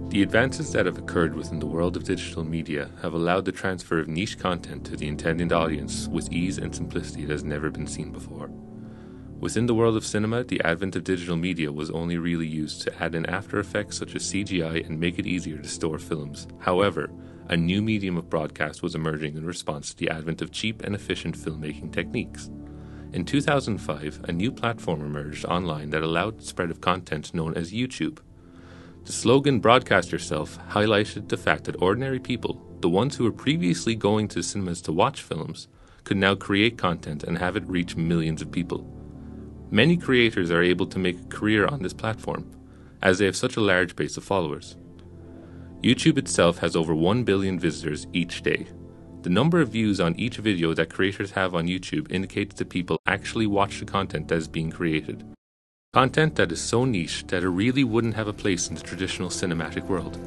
The advances that have occurred within the world of digital media have allowed the transfer of niche content to the intended audience with ease and simplicity that has never been seen before. Within the world of cinema, the advent of digital media was only really used to add in after effects such as CGI and make it easier to store films. However, a new medium of broadcast was emerging in response to the advent of cheap and efficient filmmaking techniques. In 2005, a new platform emerged online that allowed the spread of content known as YouTube. The slogan "Broadcast Yourself" highlighted the fact that ordinary people, the ones who were previously going to cinemas to watch films, could now create content and have it reach millions of people. Many creators are able to make a career on this platform, as they have such a large base of followers. YouTube itself has over 1 billion visitors each day. The number of views on each video that creators have on YouTube indicates that people actually watch the content that is being created. Content that is so niche that it really wouldn't have a place in the traditional cinematic world.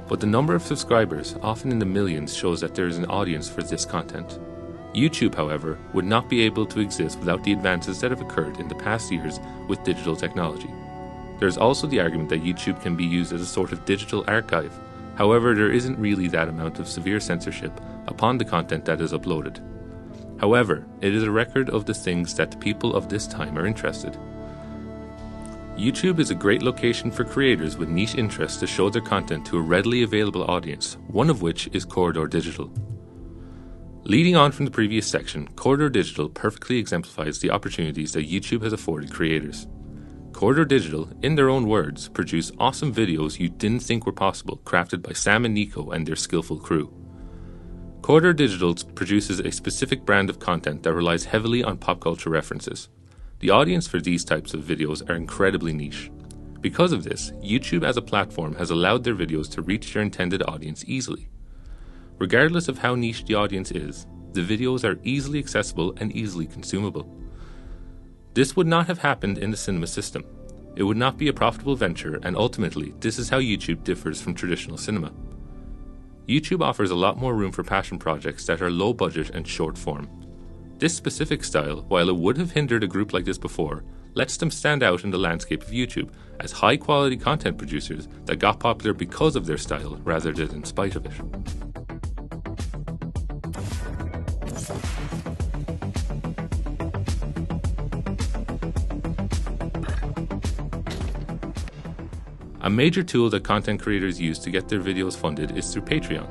But the number of subscribers, often in the millions, shows that there is an audience for this content. YouTube, however, would not be able to exist without the advances that have occurred in the past years with digital technology. There is also the argument that YouTube can be used as a sort of digital archive. However, there isn't really that amount of severe censorship upon the content that is uploaded. However, it is a record of the things that the people of this time are interested. YouTube is a great location for creators with niche interests to show their content to a readily available audience, one of which is Corridor Digital. Leading on from the previous section, Corridor Digital perfectly exemplifies the opportunities that YouTube has afforded creators. Corridor Digital, in their own words, produce awesome videos you didn't think were possible, crafted by Sam and Niko and their skillful crew. Corridor Digital produces a specific brand of content that relies heavily on pop culture references. The audience for these types of videos are incredibly niche. Because of this, YouTube as a platform has allowed their videos to reach their intended audience easily. Regardless of how niche the audience is, the videos are easily accessible and easily consumable. This would not have happened in the cinema system. It would not be a profitable venture, and ultimately, this is how YouTube differs from traditional cinema. YouTube offers a lot more room for passion projects that are low budget and short form. This specific style, while it would have hindered a group like this before, lets them stand out in the landscape of YouTube as high quality content producers that got popular because of their style rather than in spite of it. A major tool that content creators use to get their videos funded is through Patreon.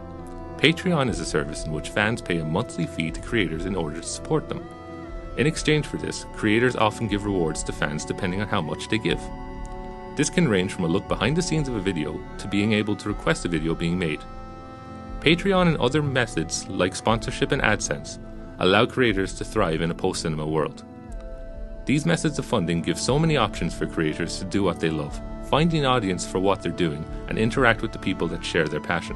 Patreon is a service in which fans pay a monthly fee to creators in order to support them. In exchange for this, creators often give rewards to fans depending on how much they give. This can range from a look behind the scenes of a video to being able to request a video being made. Patreon and other methods like sponsorship and AdSense allow creators to thrive in a post-cinema world. These methods of funding give so many options for creators to do what they love, find an audience for what they're doing, and interact with the people that share their passion.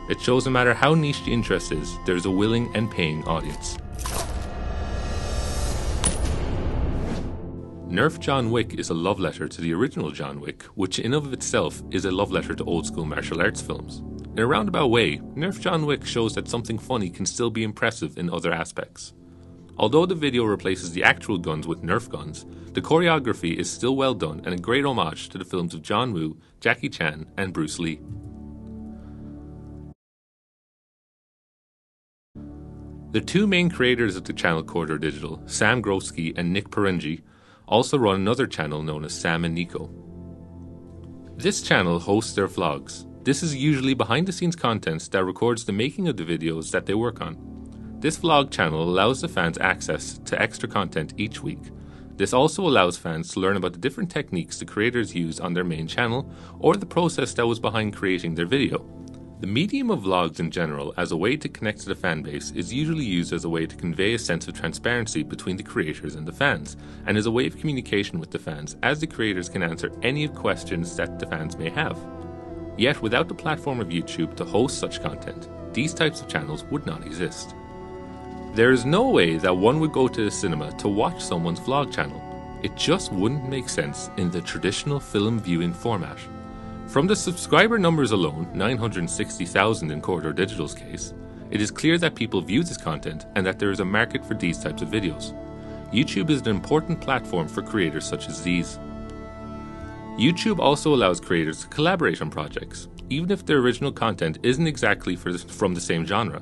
It shows no matter how niche the interest is, there is a willing and paying audience. Nerf John Wick is a love letter to the original John Wick, which in of itself is a love letter to old school martial arts films. In a roundabout way, Nerf John Wick shows that something funny can still be impressive in other aspects. Although the video replaces the actual guns with Nerf guns, the choreography is still well done and a great homage to the films of John Woo, Jackie Chan, and Bruce Lee. The two main creators of the channel Corridor Digital, Sam Grosky and Nick Perengi, also run another channel known as Sam and Niko. This channel hosts their vlogs. This is usually behind the scenes content that records the making of the videos that they work on. This vlog channel allows the fans access to extra content each week. This also allows fans to learn about the different techniques the creators use on their main channel or the process that was behind creating their video. The medium of vlogs in general as a way to connect to the fan base is usually used as a way to convey a sense of transparency between the creators and the fans, and is a way of communication with the fans as the creators can answer any questions that the fans may have. Yet without the platform of YouTube to host such content, these types of channels would not exist. There is no way that one would go to the cinema to watch someone's vlog channel. It just wouldn't make sense in the traditional film viewing format. From the subscriber numbers alone, 960,000 in Corridor Digital's case, it is clear that people view this content and that there is a market for these types of videos. YouTube is an important platform for creators such as these. YouTube also allows creators to collaborate on projects. even if their original content isn't exactly from the same genre.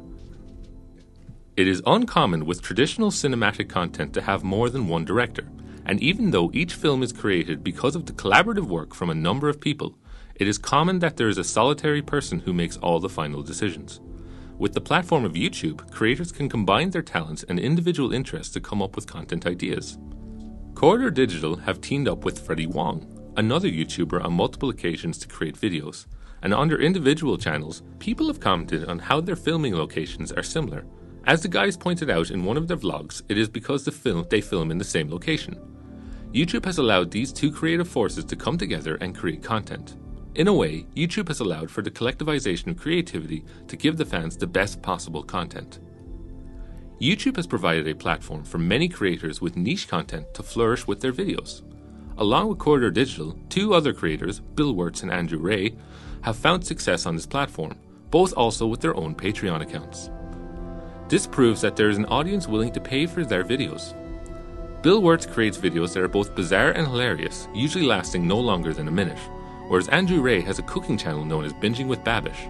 It is uncommon with traditional cinematic content to have more than one director, and even though each film is created because of the collaborative work from a number of people, it is common that there is a solitary person who makes all the final decisions. With the platform of YouTube, creators can combine their talents and individual interests to come up with content ideas. Corridor Digital have teamed up with Freddie Wong, another YouTuber, on multiple occasions to create videos, and on their individual channels, people have commented on how their filming locations are similar. As the guys pointed out in one of their vlogs, it is because they film in the same location. YouTube has allowed these two creative forces to come together and create content. In a way, YouTube has allowed for the collectivization of creativity to give the fans the best possible content. YouTube has provided a platform for many creators with niche content to flourish with their videos. Along with Corridor Digital, two other creators, Bill Wirtz and Andrew Ray, have found success on this platform, both also with their own Patreon accounts. This proves that there is an audience willing to pay for their videos. Bill Wirtz creates videos that are both bizarre and hilarious, usually lasting no longer than a minute, whereas Andrew Ray has a cooking channel known as Binging with Babish.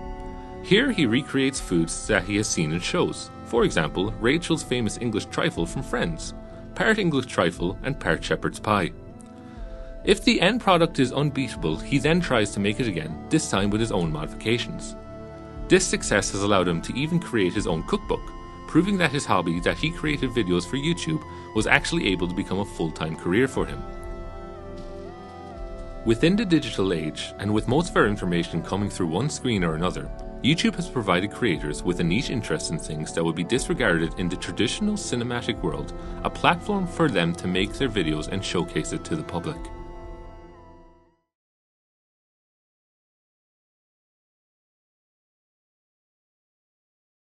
Here he recreates foods that he has seen in shows. For example, Rachel's famous English trifle from Friends, part English trifle and part shepherd's pie. If the end product is unbeatable, he then tries to make it again, this time with his own modifications. This success has allowed him to even create his own cookbook, proving that his hobby that he created videos for YouTube was actually able to become a full-time career for him. Within the digital age, and with most of our information coming through one screen or another, YouTube has provided creators with a niche interest in things that would be disregarded in the traditional cinematic world, a platform for them to make their videos and showcase it to the public.